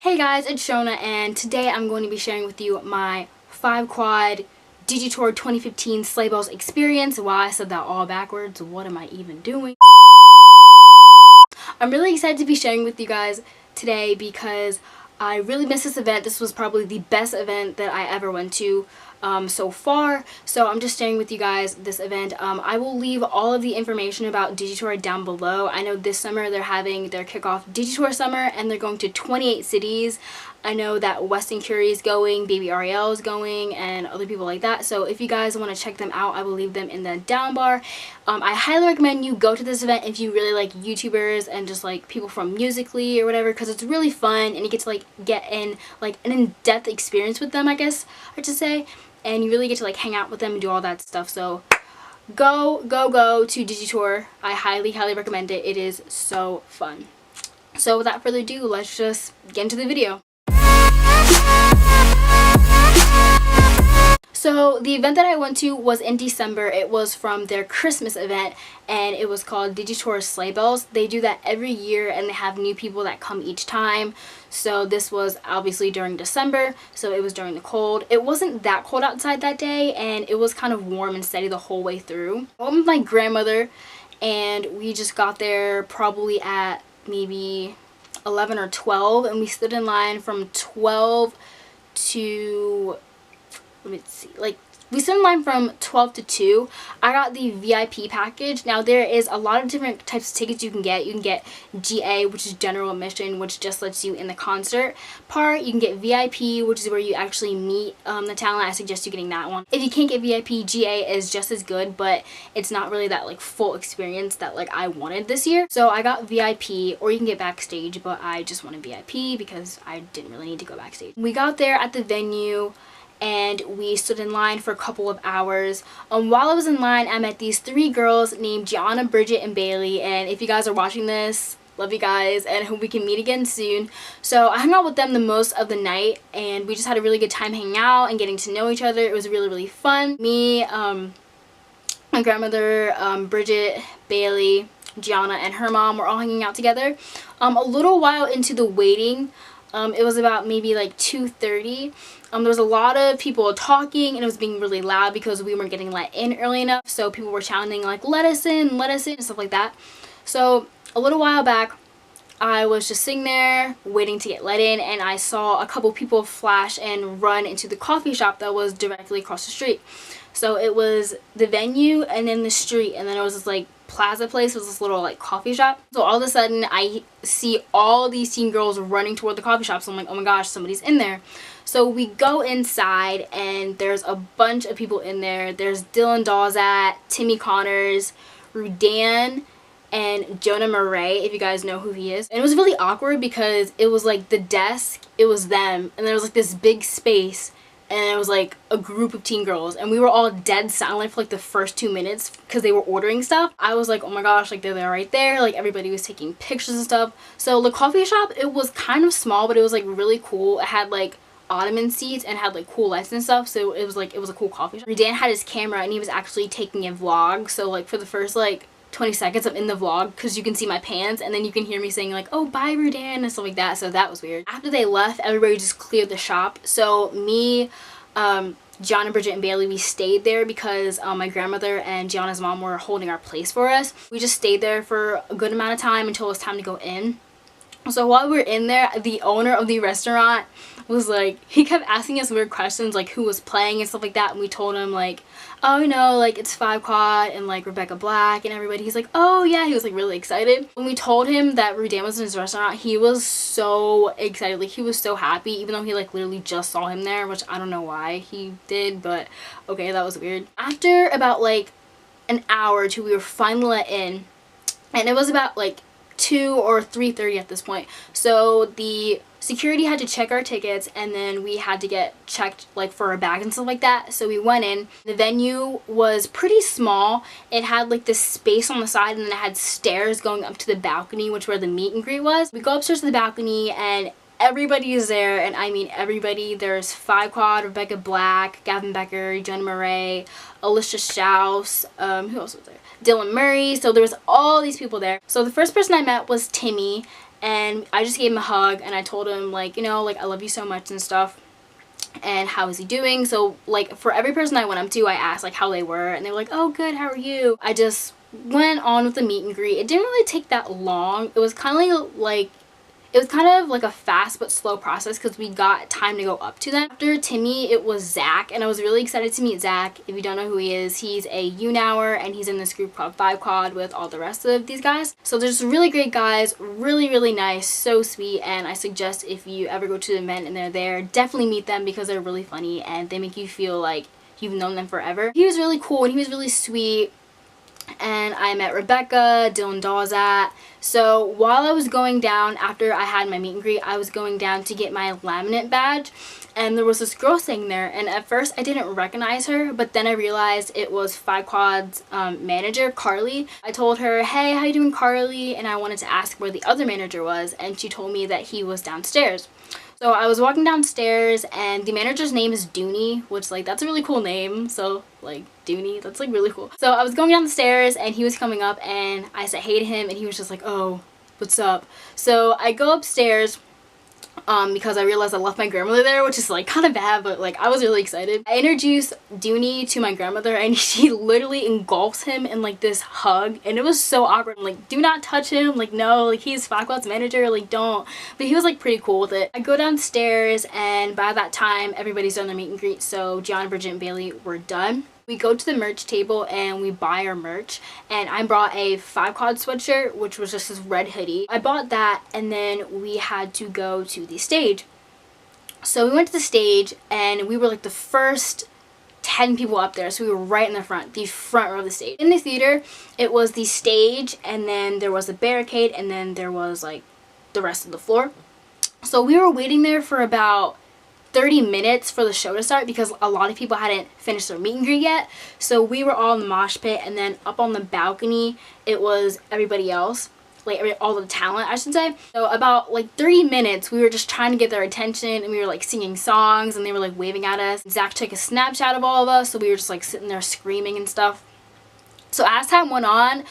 Hey guys, it's Shona, and today I'm going to be sharing with you my 5-quad Digitour 2015 Slaybells experience. Wow, I said that all backwards. What am I even doing? I'm really excited to be sharing with you guys today because I really missed this event. This was probably the best event that I ever went to so far. So I'm just sharing with you guys this event. I will leave all of the information about Digitour down below. I know this summer they're having their kickoff Digitour summer and they're going to 28 cities. I know that Weston Curie is going, Baby Ariel is going, and other people like that. So if you guys want to check them out, I will leave them in the down bar. I highly recommend you go to this event if you really like YouTubers and just like people from Musical.ly or whatever, because it's really fun and you get to like get in like an in-depth experience with them, I guess I should say, and you really get to like hang out with them and do all that stuff. So go to Digitour. I highly recommend it. It is so fun. So without further ado, let's just get into the video. So the event that I went to was in December. It was from their Christmas event and it was called Digitour Slaybells. They do that every year and they have new people that come each time. So this was obviously during December, so it was during the cold. It wasn't that cold outside that day and it was kind of warm and steady the whole way through. I went with my grandmother and we just got there probably at maybe 11 or 12 and we stood in line from 12 to, let me see, like we stood in line from 12 to 2. I got the VIP package. Now there is a lot of different types of tickets you can get. You can get GA, which is general admission, which just lets you in the concert part. You can get VIP, which is where you actually meet the talent. I suggest you getting that one. If you can't get VIP, GA is just as good, but it's not really that like full experience that like I wanted this year. So I got VIP, or you can get backstage, but I just wanted VIP because I didn't really need to go backstage. We got there at the venue and we stood in line for a couple of hours. While I was in line, I met these 3 girls named Gianna, Bridget, and Bailey, and if you guys are watching this, love you guys and hope we can meet again soon. So I hung out with them the most of the night and we just had a really good time hanging out and getting to know each other. It was really fun. Me, my grandmother, Bridget, Bailey, Gianna, and her mom were all hanging out together. A little while into the waiting, it was about maybe like 2:30. There was a lot of people talking and it was being really loud because we weren't getting let in early enough. So people were shouting like, let us in, and stuff like that. So a little while back, I was just sitting there waiting to get let in and I saw a couple people flash and run into the coffee shop that was directly across the street. So it was the venue and then the street, and then it was this like plaza place, was this little like coffee shop. So all of a sudden I see all these teen girls running toward the coffee shop. So I'm like, oh my gosh, somebody's in there. So we go inside and there's a bunch of people in there. There's Dylan Dawzat, Timmy Connors, Rudan, and Jonah Murray, if you guys know who he is. And it was really awkward because it was like the desk, it was them, and there was like this big space and it was like a group of teen girls and we were all dead silent for like the first 2 minutes because they were ordering stuff. I was like, oh my gosh, like they're right there. Like everybody was taking pictures and stuff. So the coffee shop, it was kind of small, but it was like really cool. It had like ottoman seats and had like cool lights and stuff, so it was a cool coffee shop. Dan had his camera and he was actually taking a vlog, so like for the first like 20 seconds I'm in the vlog because you can see my pants and then you can hear me saying like, oh bye Rudan, and stuff like that. So that was weird. After they left, everybody just cleared the shop. So me, Gianna, Bridget, and Bailey, we stayed there because my grandmother and Gianna's mom were holding our place for us. We just stayed there for a good amount of time until it was time to go in. So while we were in there, the owner of the restaurant was like, he kept asking us weird questions like who was playing and stuff like that, and we told him like, oh, you know, like it's 5-quad and like Rebecca Black and everybody. He's like, oh yeah, he was like really excited. When we told him that Rudan was in his restaurant, he was so excited, like he was so happy, even though he like literally just saw him there, which I don't know why he did, but okay, that was weird. After about like an hour or two, we were finally let in and it was about like 2 or 3:30 at this point. So the security had to check our tickets and then we had to get checked like for our bags and stuff like that. So we went in. The venue was pretty small. It had like this space on the side and then it had stairs going up to the balcony, which where the meet and greet was. We go upstairs to the balcony and everybody is there, and I mean everybody. There's 5-quad, Rebecca Black, Gavin Becker, Jonah Murray, Alicia Schaus, who else was there? Dylan Murray. So there was all these people there. So the first person I met was Timmy, and I just gave him a hug and I told him like, you know, like I love you so much and stuff. And how is he doing? So like for every person I went up to, I asked like how they were, and they were like, oh good, how are you? I just went on with the meet and greet. It didn't really take that long. It was kind of like a fast but slow process because we got time to go up to them. After Timmy, it was Zach, and I was really excited to meet Zach. If you don't know who he is, he's a UNower, and he's in this group called 5 Quad with all the rest of these guys. So they're just really great guys, really nice, so sweet, and I suggest if you ever go to the event and they're there, definitely meet them because they're really funny and they make you feel like you've known them forever. He was really cool and he was really sweet. And I met Rebecca, Dylan Dawzat. So while I was going down, after I had my meet and greet, I was going down to get my laminate badge, and there was this girl sitting there, and at first I didn't recognize her, but then I realized it was 5 Quad's manager, Carly. I told her, hey, how you doing, Carly? And I wanted to ask where the other manager was, and she told me that he was downstairs. So I was walking downstairs, and the manager's name is Dooney, which like that's a really cool name. So like Dooney, that's like really cool. So I was going down the stairs and he was coming up, and I said hey to him, and he was just like, oh, what's up? So I go upstairs because I realized I left my grandmother there, which is like kind of bad, but like I was really excited. I introduced Dooney to my grandmother, and she literally engulfs him in like this hug, and it was so awkward. I'm like, do not touch him, like no, like he's Faqs manager, like don't. But he was like pretty cool with it. I go downstairs, and by that time everybody's done their meet and greet, so John, Bridget, and Bailey were done. We go to the merch table and we buy our merch, and I brought a 5 Quad sweatshirt, which was just this red hoodie. I bought that, and then we had to go to the stage. So we went to the stage, and we were like the first 10 people up there, so we were right in the front row of the stage. In the theater, it was the stage, and then there was a barricade, and then there was like the rest of the floor. So we were waiting there for about 30 minutes for the show to start because a lot of people hadn't finished their meet and greet yet. So we were all in the mosh pit, and then up on the balcony it was everybody else, like all the talent, I should say. So about like 30 minutes we were just trying to get their attention, and we were like singing songs, and they were like waving at us. Zach took a Snapchat of all of us, so we were just like sitting there screaming and stuff. So as time went on,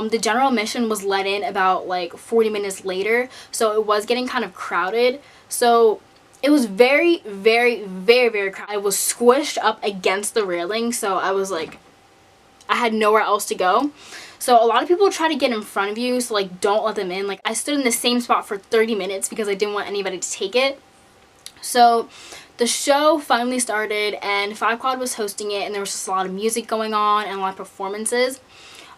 the general admission was let in about like 40 minutes later, so it was getting kind of crowded. So it was very crowded. I was squished up against the railing, so I was like, I had nowhere else to go. So a lot of people try to get in front of you, so like don't let them in. Like I stood in the same spot for 30 minutes because I didn't want anybody to take it. So the show finally started, and 5 Quad was hosting it, and there was just a lot of music going on and a lot of performances.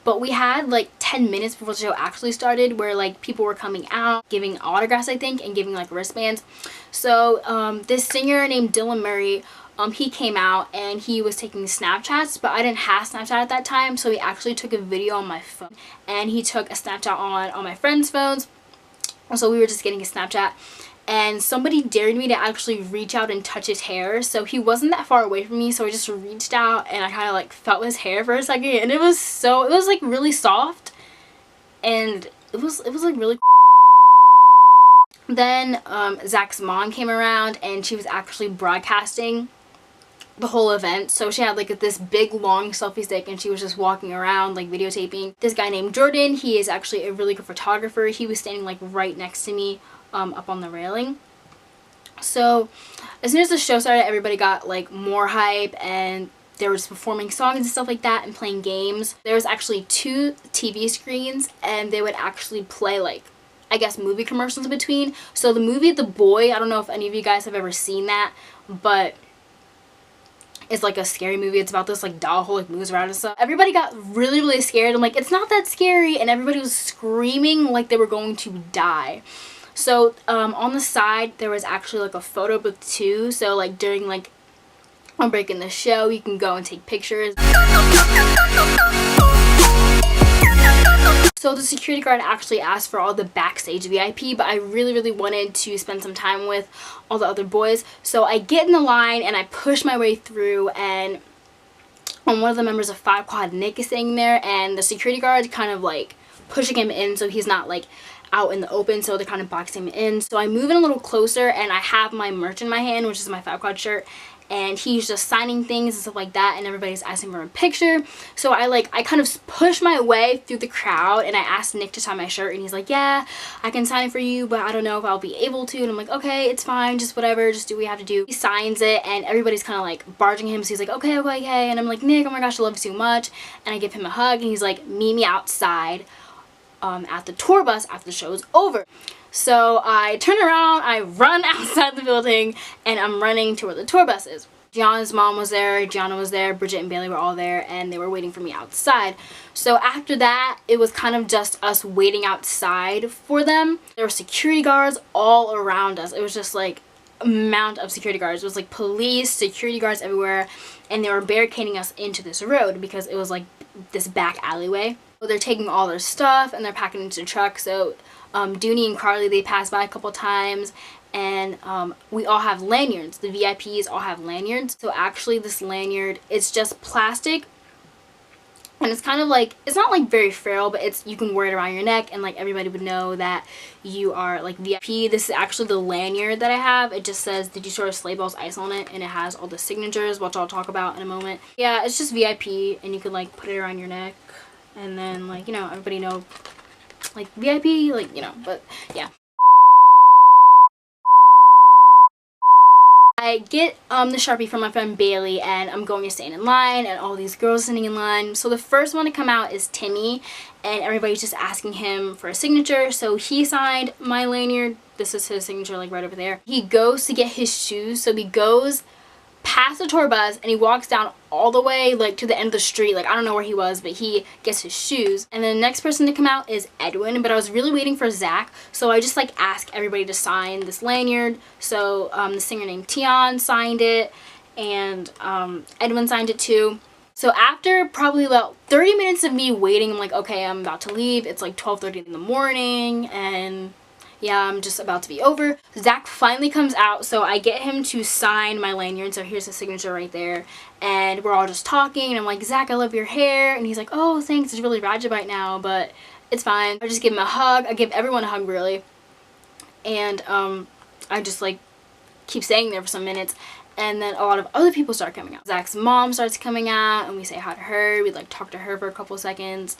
But we had like 10 minutes before the show actually started where like people were coming out, giving autographs, I think, and giving like wristbands. So this singer named Dylan Murray, he came out and he was taking Snapchats, but I didn't have Snapchat at that time, so he actually took a video on my phone, and he took a Snapchat on my friends' phones. So we were just getting a Snapchat, and somebody dared me to actually reach out and touch his hair. So he wasn't that far away from me, so I just reached out and I kind of like felt his hair for a second, and it was like really soft, and it was like really Then Zach's mom came around, and she was actually broadcasting the whole event. So she had like this big long selfie stick, and she was just walking around like videotaping. This guy named Jordan, he is actually a really good photographer. He was standing like right next to me up on the railing. So as soon as the show started, everybody got like more hype, and there was performing songs and stuff like that and playing games. There was actually 2 TV screens, and they would actually play like, I guess, movie commercials in between. So the movie The Boy, I don't know if any of you guys have ever seen that, but it's like a scary movie. It's about this like doll who like moves around and stuff. Everybody got really scared. I'm like, it's not that scary, and everybody was screaming like they were going to die. So on the side there was actually like a photo booth too, so like during like a break in the show you can go and take pictures. So the security guard actually asked for all the backstage VIP, but I really wanted to spend some time with all the other boys. So I get in the line and I push my way through, and one of the members of 5 Quad, Nick, is sitting there, and the security guard kind of like pushing him in so he's not like out in the open, so they're kind of boxing him in. So I move in a little closer, and I have my merch in my hand, which is my 5 Quad shirt, and he's just signing things and stuff like that, and everybody's asking for a picture. So I kind of push my way through the crowd, and I asked Nick to sign my shirt, and he's like, yeah, I can sign it for you, but I don't know if I'll be able to. And I'm like, okay, it's fine, just whatever, just do what you have to do. He signs it, and everybody's kind of like barging him, so he's like, okay, okay, okay. And I'm like, Nick, oh my gosh, I love you so much. And I give him a hug, and he's like, meet me outside at the tour bus after the show is over. So I turn around, I run outside the building, and I'm running to where the tour bus is. Gianna's mom was there, Gianna was there, Bridget and Bailey were all there, and they were waiting for me outside. So after that, it was kind of just us waiting outside for them. There were security guards all around us. It was just like a amount of security guards. It was like police, security guards everywhere, and they were barricading us into this road because it was like this back alleyway. So they're taking all their stuff and they're packing it into the truck. So Dooney and Carly, they passed by a couple times, and we all have lanyards. The VIPs all have lanyards. So actually this lanyard, it's just plastic, and it's kind of like, it's not like very frail, but it's, you can wear it around your neck and like everybody would know that you are like VIP. This is actually the lanyard that I have. It just says Digitour Slaybells Ice on it, and it has all the signatures, which I'll talk about in a moment. Yeah, it's just VIP, and you can like put it around your neck, and then like, you know, everybody know like VIP, like, you know, but yeah. I get the Sharpie from my friend Bailey, and I'm going to stand in line, and all these girls sitting in line. So the first one to come out is Timmy, and everybody's just asking him for a signature. So he signed my lanyard. This is his signature, like right over there. He goes to get his shoes, so he goes past the tour bus and he walks down all the way like to the end of the street. Like I don't know where he was, but he gets his shoes. And then the next person to come out is Edwin, but I was really waiting for Zach, so I just like asked everybody to sign this lanyard. So the singer named Tion signed it, and Edwin signed it too. So after probably about 30 minutes of me waiting, I'm like, okay, I'm about to leave. It's like 12:30 in the morning, and yeah, I'm just about to be over. Zach finally comes out, so I get him to sign my lanyard. So here's the signature right there. And we're all just talking, and I'm like, Zach, I love your hair. And he's like, oh, thanks, it's really ratchet right now, but it's fine. I just give him a hug. I give everyone a hug, really. And I just like keep staying there for some minutes. And then a lot of other people start coming out. Zach's mom starts coming out, and we say hi to her. We like talk to her for a couple seconds.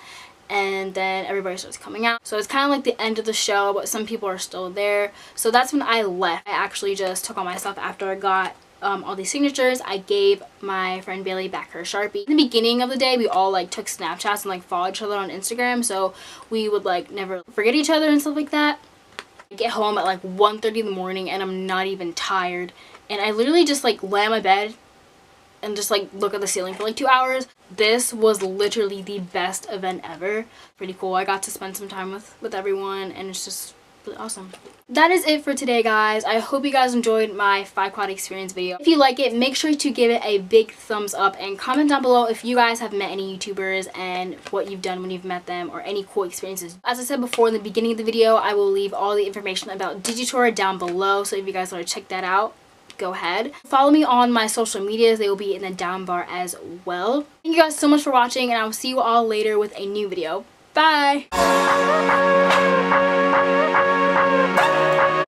And then everybody starts coming out. So it's kind of like the end of the show, but some people are still there. So that's when I left. I actually just took all my stuff after I got all these signatures. I gave my friend Bailey back her Sharpie. In the beginning of the day, we all like took Snapchats and like followed each other on Instagram, so we would like never forget each other and stuff like that. I get home at like 1:30 in the morning, and I'm not even tired. And I literally just like lay on my bed and just like look at the ceiling for like 2 hours. This was literally the best event ever. Pretty cool. I got to spend some time with everyone, and it's just really awesome. That is it for today, guys. I hope you guys enjoyed my 5 quad experience video. If you like it, make sure to give it a big thumbs up, and comment down below if you guys have met any YouTubers and what you've done when you've met them, or any cool experiences. As I said before in the beginning of the video, I will leave all the information about Digitour down below, so if you guys want to check that out, go ahead. Follow me on my social medias. They will be in the down bar as well. Thank you guys so much for watching, and I will see you all later with a new video. Bye!